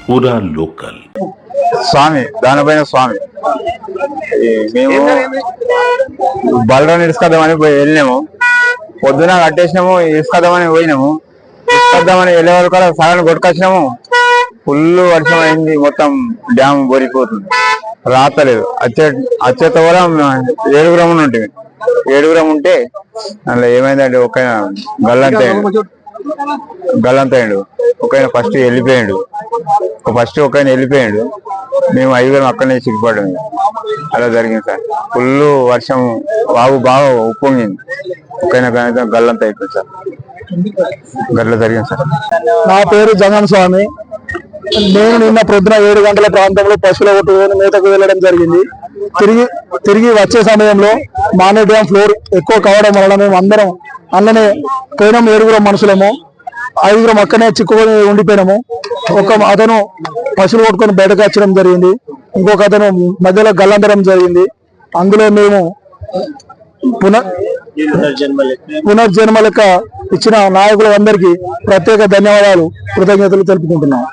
పూరా లోకల్ స్వామి దానిపైన స్వామి మేము బలరాన్ని ఇసుకద్దామని వెళ్ళినాము. పొద్దున కట్టేసినాము, ఇసుకద్దామని పోయినాము. ఇసుకద్దామని వెళ్ళే వరకు సగం కొట్టుకొచ్చినాము. ఫుల్ వర్షం అయింది, మొత్తం డ్యామ్ బొరిపోతుంది, రాతలేదు. వచ్చేత కూడా 7 ఉంటుంది. 7 ఉంటే అందులో ఏమైందంటే ఒక గల్లంతయ్యాడు. ఒక ఫస్ట్ వెళ్ళిపోయాడు. ఒక వెళ్ళిపోయాడు. మేము 5 అక్కడనే చిక్కుపడ్డాము. అలా జరిగింది సార్. ఫుల్ వర్షం, వాగు బాగా ఉప్పొంగింది. ఒక గల్లంత అయిపోయింది సార్. గట్ల జరిగింది సార్. నా పేరు జగన్ స్వామి. నేను నిన్న ప్రొద్దున 7 గంటల ప్రాంతంలో పశువుల కొట్టుకొని మేతకు వెళ్ళడం జరిగింది. తిరిగి వచ్చే సమయంలో మానే డ్యామ్ ఫ్లోర్ ఎక్కువ కావడం వలన మేము అందరం అందులోనే పోయినాం. 7 మనుషులము, 5 అక్కడనే చిక్కుకొని ఉండిపోయినాము. ఒక అతను పశువులు కొట్టుకొని బయటకు వచ్చడం జరిగింది. ఇంకొక అతను మధ్యలో గల్లంతరం జరిగింది. అందులో మేము పునర్జన్మ లెక్క ఇచ్చిన నాయకులందరికీ ప్రత్యేక ధన్యవాదాలు, కృతజ్ఞతలు తెలుపుకుంటున్నాం.